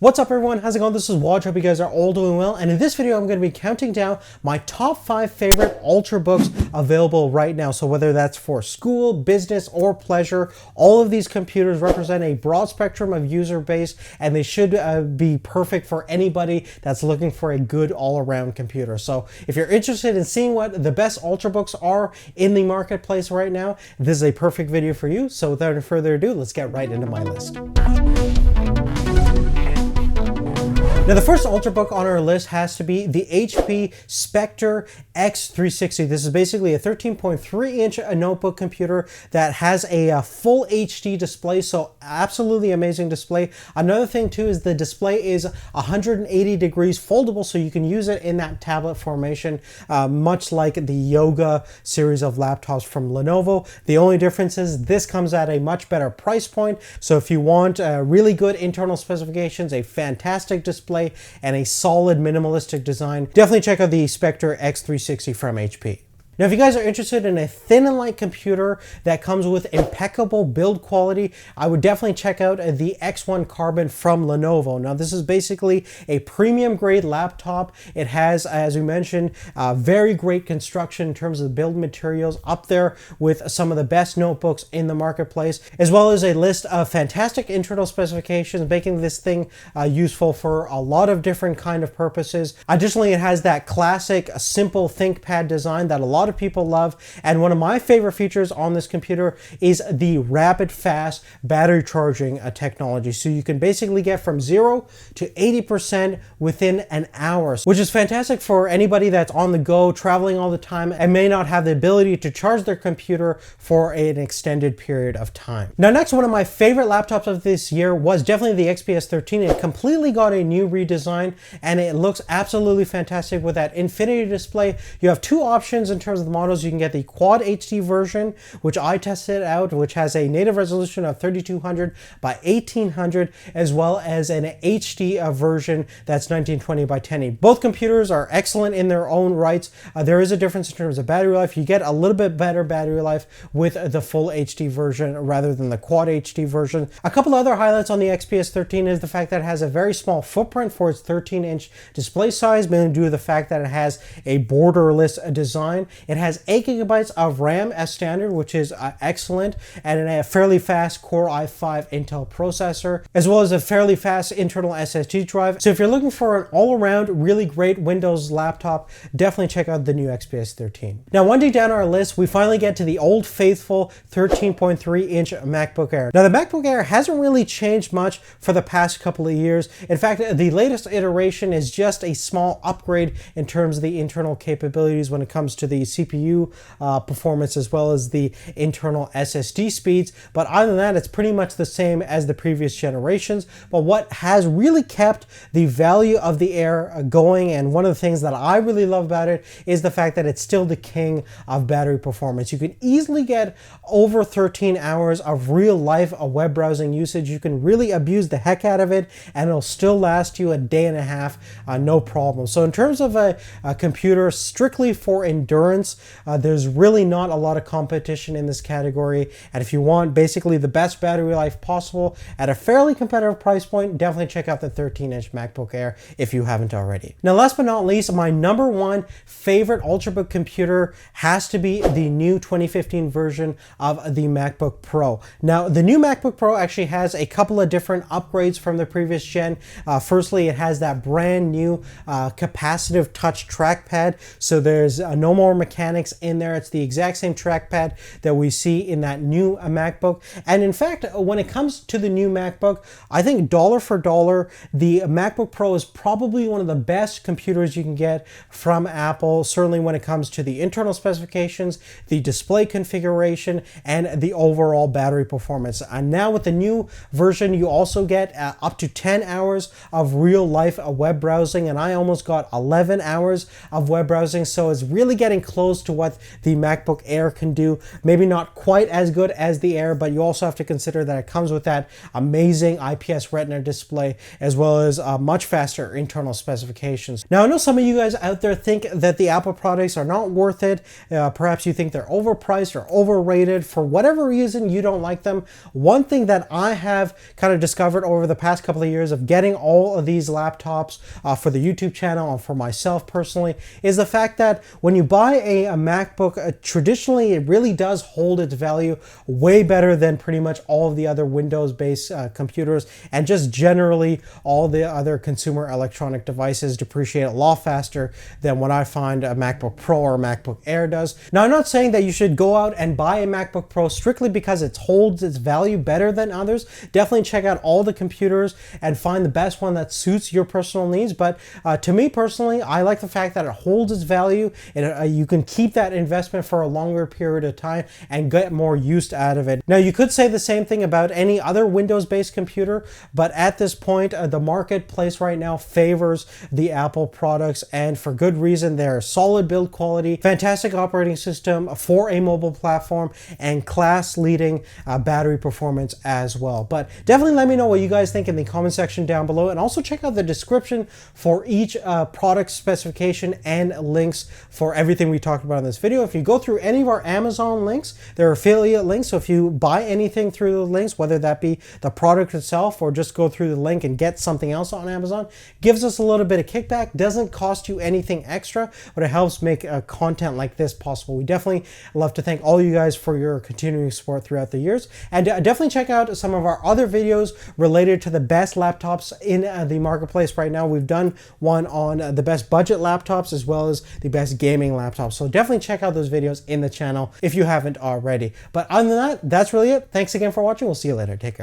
What's up everyone, how's it going? This is Waj, hope you guys are all doing well, and in this video I'm going to be counting down my top 5 favorite Ultrabooks available right now. So whether that's for school, business, or pleasure, all of these computers represent a broad spectrum of user base, and they should be perfect for anybody that's looking for a good all-around computer. So if you're interested in seeing what the best Ultrabooks are in the marketplace right now, this is a perfect video for you. So without any further ado, let's get right into my list. Now the first Ultrabook on our list has to be the HP Spectre X360. This is basically a 13.3-inch notebook computer that has a full HD display, so absolutely amazing display. Another thing too is the display is 180 degrees foldable, so you can use it in that tablet formation, much like the Yoga series of laptops from Lenovo. The only difference is this comes at a much better price point, so if you want really good internal specifications, a fantastic display, and a solid minimalistic design, definitely check out the Spectre X360 from HP. Now, if you guys are interested in a thin and light computer that comes with impeccable build quality, I would definitely check out the X1 Carbon from Lenovo. Now, this is basically a premium grade laptop. It has, as we mentioned, very great construction in terms of the build materials, up there with some of the best notebooks in the marketplace, as well as a list of fantastic internal specifications, making this thing useful for a lot of different kind of purposes. Additionally, it has that classic simple ThinkPad design that a lot of people love, and one of my favorite features on this computer is the rapid fast battery charging technology. So you can basically get from 0 to 80% within an hour, which is fantastic for anybody that's on the go, traveling all the time, and may not have the ability to charge their computer for an extended period of time. Now next, one of my favorite laptops of this year was definitely the XPS 13. It completely got a new redesign and it looks absolutely fantastic with that infinity display. You have two options in terms of the models. You can get the Quad HD version, which I tested out, which has a native resolution of 3200 by 1800, as well as an HD version that's 1920 by 1080. Both computers are excellent in their own rights. There is a difference in terms of battery life. You get a little bit better battery life with the full HD version rather than the Quad HD version. A couple other highlights on the XPS 13 is the fact that it has a very small footprint for its 13-inch display size, mainly due to the fact that it has a borderless design. It has 8 gigabytes of RAM as standard, which is excellent, and a fairly fast Core i5 Intel processor, as well as a fairly fast internal SSD drive. So if you're looking for an all-around really great Windows laptop, definitely check out the new XPS 13. Now, winding down our list, we finally get to the old faithful 13.3-inch MacBook Air. Now, the MacBook Air hasn't really changed much for the past couple of years. In fact, the latest iteration is just a small upgrade in terms of the internal capabilities when it comes to the CPU performance, as well as the internal SSD speeds. But other than that, it's pretty much the same as the previous generations. But what has really kept the value of the Air going, and one of the things that I really love about it, is the fact that it's still the king of battery performance. You can easily get over 13 hours of real life web browsing usage. You can really abuse the heck out of it, and it'll still last you a day and a half, no problem. So in terms of a computer strictly for endurance, there's really not a lot of competition in this category, and if you want basically the best battery life possible at a fairly competitive price point, definitely check out the 13-inch MacBook Air if you haven't already. Now last but not least, my number one favorite Ultrabook computer has to be the new 2015 version of the MacBook Pro. Now the new MacBook Pro actually has a couple of different upgrades from the previous gen. Firstly, it has that brand new capacitive touch trackpad, so there's no more mechanics in there. It's the exact same trackpad that we see in that new MacBook. And in fact, when it comes to the new MacBook, I think dollar for dollar, the MacBook Pro is probably one of the best computers you can get from Apple, certainly when it comes to the internal specifications, the display configuration, and the overall battery performance. And now with the new version, you also get up to 10 hours of real life web browsing, and I almost got 11 hours of web browsing, so it's really getting close close to what the MacBook Air can do. Maybe not quite as good as the Air, but you also have to consider that it comes with that amazing IPS Retina display, as well as much faster internal specifications. Now, I know some of you guys out there think that the Apple products are not worth it. Perhaps you think they're overpriced or overrated. For whatever reason, you don't like them. One thing that I have kind of discovered over the past couple of years of getting all of these laptops for the YouTube channel and for myself personally is the fact that when you buy a MacBook, traditionally it really does hold its value way better than pretty much all of the other Windows-based computers, and just generally all the other consumer electronic devices depreciate a lot faster than what I find a MacBook Pro or a MacBook Air does. Now, I'm not saying that you should go out and buy a MacBook Pro strictly because it holds its value better than others. Definitely check out all the computers and find the best one that suits your personal needs. But to me personally, I like the fact that it holds its value, and you can keep that investment for a longer period of time and get more use out of it. Now, you could say the same thing about any other Windows-based computer, but at this point, the marketplace right now favors the Apple products, and for good reason. They're solid build quality, fantastic operating system for a mobile platform, and class-leading battery performance as well. But definitely let me know what you guys think in the comment section down below, and also check out the description for each product specification and links for everything we talked about in this video. If you go through any of our Amazon links, they're affiliate links, so if you buy anything through the links, whether that be the product itself or just go through the link and get something else on Amazon, gives us a little bit of kickback. Doesn't cost you anything extra, but it helps make content like this possible. We definitely love to thank all you guys for your continuing support throughout the years, and definitely check out some of our other videos related to the best laptops in the marketplace right now. We've done one on the best budget laptops as well as the best gaming laptops, so definitely check out those videos in the channel if you haven't already. But other than that, that's really it. Thanks again for watching. We'll see you later. Take care.